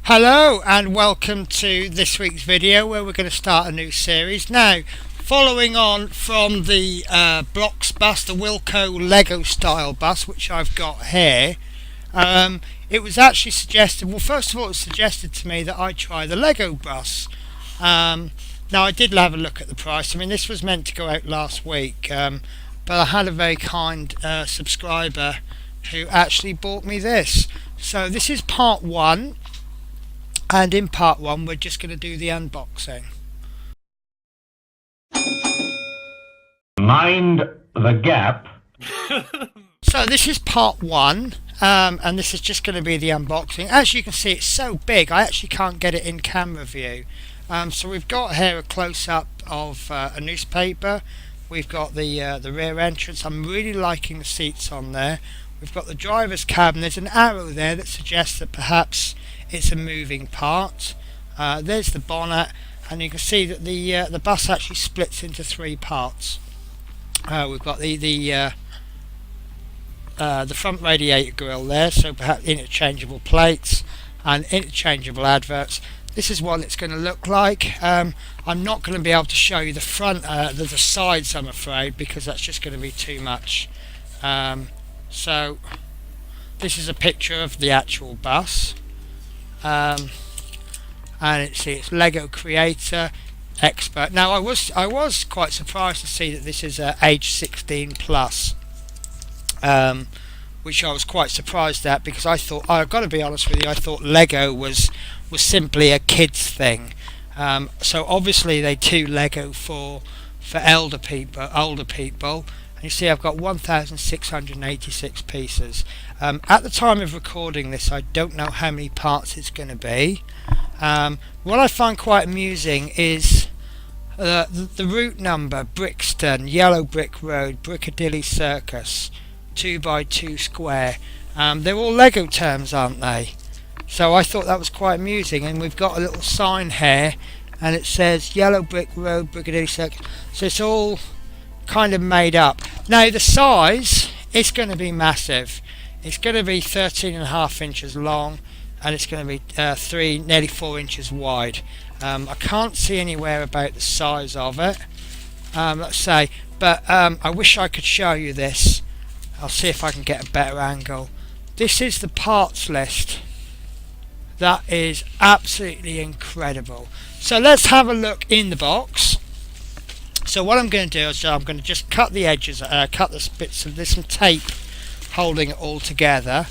Hello and welcome to this week's video where we're going to start a new series. Now, following on from the blocks bus, the Wilco Lego style bus which I've got here, it was actually suggested, well first of all it was suggested to me that I try the Lego bus. Now I did have a look at the price. I mean, this was meant to go out last week, but I had a very kind subscriber who actually bought me this. So this is part one. And in part one we're just going to do the unboxing. Mind the gap. So this is part one, and this is just going to be the unboxing. As you can see, it's so big I actually can't get it in camera view. So we've got here a close-up of a newspaper. We've got the rear entrance. I'm really liking the seats on there. We've got the driver's cabin. There's an arrow there that suggests that perhaps it's a moving part. There's the bonnet, and you can see that the bus actually splits into three parts. We've got the front radiator grille there, so perhaps interchangeable plates and interchangeable adverts. This is what it's going to look like. I'm not going to be able to show you the front, the sides, I'm afraid, because that's just going to be too much. So this is a picture of the actual bus. And it's Lego Creator Expert. Now I was quite surprised to see that this is age 16 plus, which I was quite surprised at, because I thought, I've got to be honest with you, I thought Lego was simply a kids thing. So obviously they do Lego for older people. And you see I've got 1,686 pieces. At the time of recording this, I don't know how many parts it's going to be. What I find quite amusing is the route number: Brixton, Yellow Brick Road, Brickadilly Circus, 2x2 square. They're all Lego terms, aren't they? So I thought that was quite amusing. And we've got a little sign here, and it says Yellow Brick Road, Brickadilly Circus. So it's all kind of made up. Now the size is going to be massive. It's going to be 13.5 inches long, and it's going to be nearly 4 inches wide. I can't see anywhere about the size of it, let's say, but I wish I could show you this. I'll see if I can get a better angle. This is the parts list. That is absolutely incredible. So let's have a look in the box. So what I'm going to do is I'm going to just cut the edges, cut the bits of this, some tape holding it all together.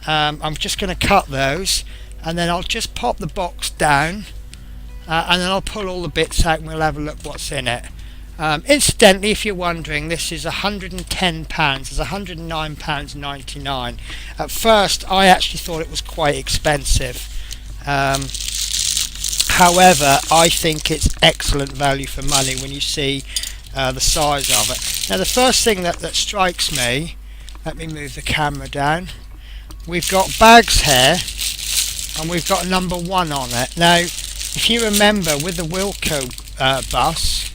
I'm just going to cut those, and then I'll just pop the box down, and then I'll pull all the bits out and we'll have a look what's in it. Incidentally, if you're wondering, this is £110. It's £109.99. At first I actually thought it was quite expensive. However, I think it's excellent value for money when you see the size of it. Now the first thing that strikes me, let me move the camera down, we've got bags here, and we've got a number 1 on it. Now if you remember, with the Wilco bus,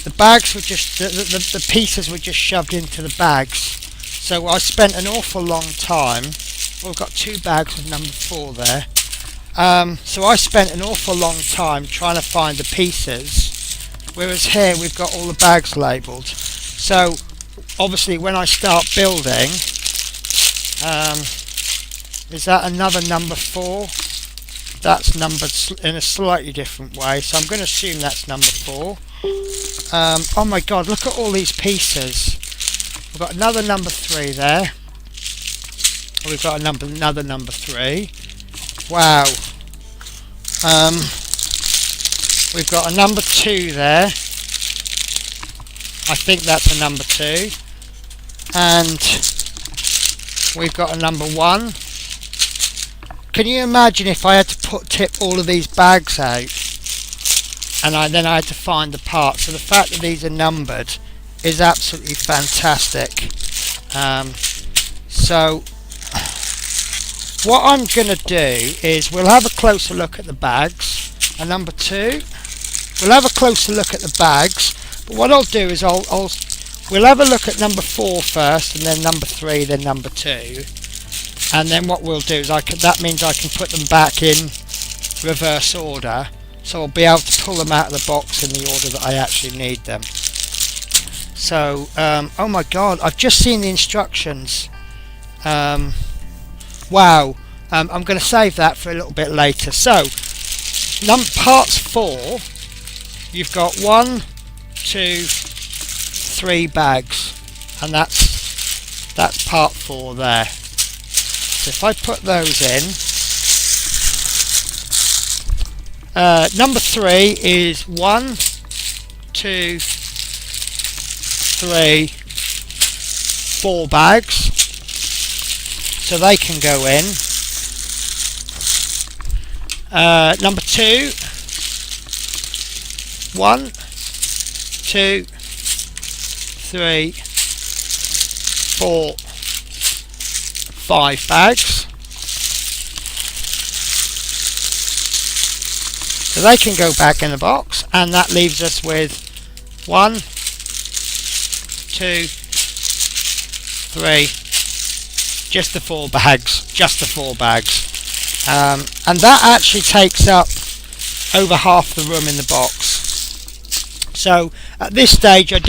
the bags were just, the pieces were just shoved into the bags. So I spent an awful long time, well, we've got 2 bags of number 4 there. So I spent an awful long time trying to find the pieces, whereas here we've got all the bags labelled. So obviously when I start building, is that another number 4? That's numbered in a slightly different way, so I'm going to assume that's number 4. Oh my god, look at all these pieces. We've got another number 3 there. We've got another number 3. Wow. We've got a number 2 there. I think that's a number 2. And we've got a number 1. Can you imagine if I had to tip all of these bags out, and then I had to find the parts? So the fact that these are numbered is absolutely fantastic. So what I'm going to do is we'll have a closer look at the bags. And number 2, we'll have a closer look at the bags. But what I'll do is we'll have a look at number 4 first, and then number 3, then number 2. And then what we'll do is that means I can put them back in reverse order, so I'll be able to pull them out of the box in the order that I actually need them. So oh my god, I've just seen the instructions. Wow. I'm going to save that for a little bit later. So parts 4, you've got 1, 2, 3 bags, and that's part 4 there. So if I put those in, number 3 is 1, 2, 3, 4 bags, so they can go in. Number 2, 1, 2, 3, 4, 5 bags, so they can go back in the box, and that leaves us with 1, 2, 3, just the 4 bags, and that actually takes up over half the room in the box. So at this stage still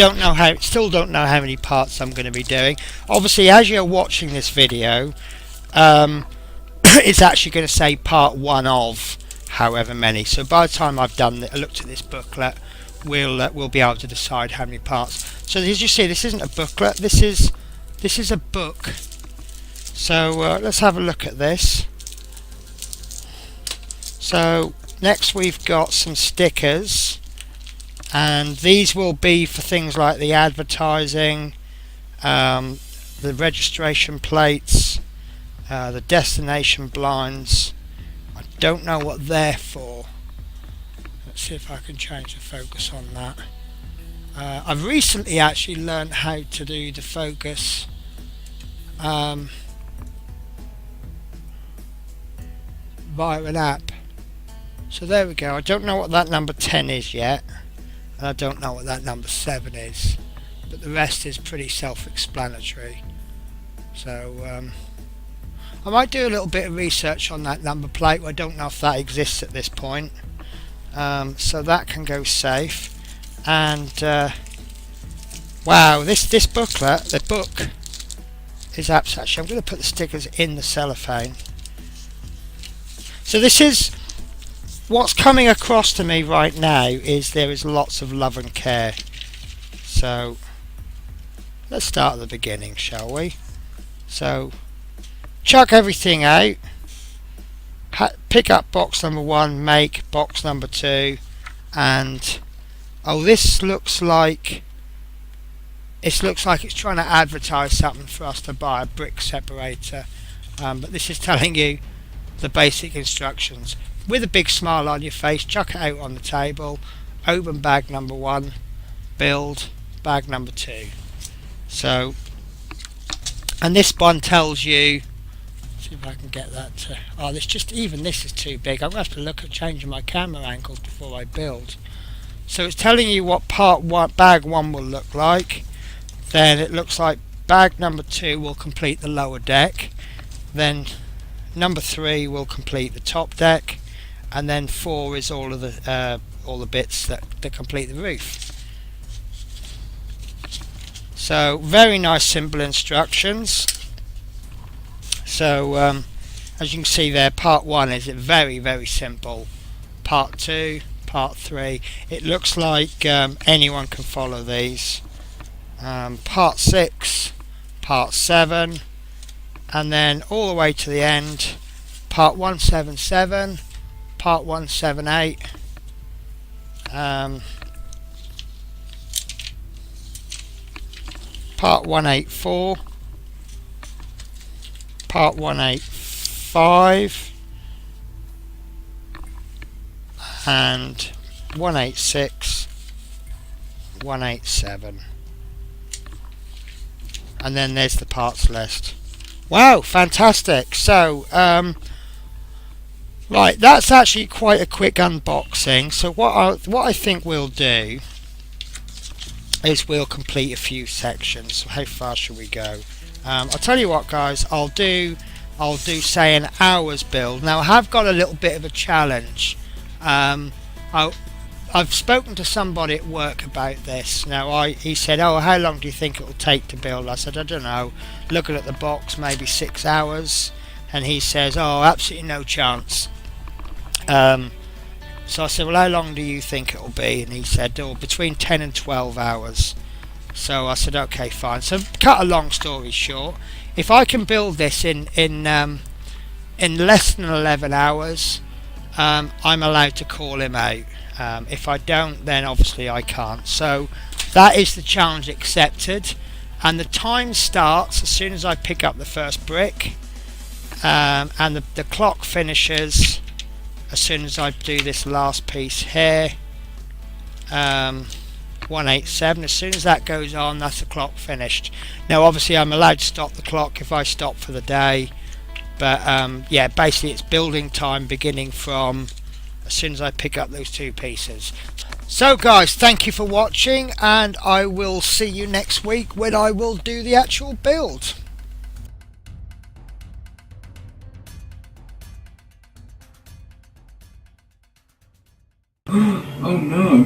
don't know how many parts I'm going to be doing. Obviously, as you're watching this video, it's actually going to say part 1 of however many. So by the time I've looked at this booklet, we'll be able to decide how many parts. So as you see, this isn't a booklet. This is a book. So let's have a look at this. So next we've got some stickers, and these will be for things like the advertising, the registration plates, the destination blinds. I don't know what they're for. Let's see if I can change the focus on that. I've recently actually learned how to do the focus via an app. So there we go. I don't know what that number 10 is yet, and I don't know what that number 7 is, but the rest is pretty self-explanatory. So I might do a little bit of research on that number plate. I don't know if that exists at this point, so that can go safe. And wow, this booklet, the book is actually, I'm going to put the stickers in the cellophane. So this is what's coming across to me right now, is there is lots of love and care. So let's start at the beginning, shall we? So chuck everything out, pick up box number 1, make box number 2, and oh, this looks like it's trying to advertise something for us to buy, a brick separator, but this is telling you the basic instructions. With a big smile on your face, chuck it out on the table, open bag number 1, build bag number 2. So, and this one tells you, see if I can get that to, oh, this is too big. I'm going to have to look at changing my camera angles before I build. So it's telling you what bag 1 will look like. Then it looks like bag number 2 will complete the lower deck, then number 3 will complete the top deck, and then 4 is all the bits that complete the roof. So very nice, simple instructions. So as you can see there, part 1 is very, very simple. Part 2, part 3, it looks like anyone can follow these. Part 6, part 7, and then all the way to the end, part 177, part 178, part 184, part 185, and 186, 187. And then there's the parts list. Wow, fantastic. So right, that's actually quite a quick unboxing. So what I think we'll do is we'll complete a few sections. So how far shall we go? I'll tell you what, guys, I'll do I'll do, say, an hour's build. Now I have got a little bit of a challenge. um, I, I've spoken to somebody at work about this. Now he said, oh, how long do you think it will take to build? I said, I don't know, looking at the box, maybe 6 hours. And he says, oh, absolutely no chance. So I said, well, how long do you think it will be? And he said, oh, between 10 and 12 hours. So I said, okay, fine. So cut a long story short, if I can build this in less than 11 hours, I'm allowed to call him out. If I don't, then obviously I can't. So that is the challenge accepted, and the time starts as soon as I pick up the first brick, and the clock finishes as soon as I do this last piece here. 187, as soon as that goes on, that's the clock finished. Now obviously I'm allowed to stop the clock if I stop for the day, but yeah, basically it's building time beginning from as soon as I pick up those two pieces. So guys, thank you for watching, and I will see you next week when I will do the actual build. Oh no.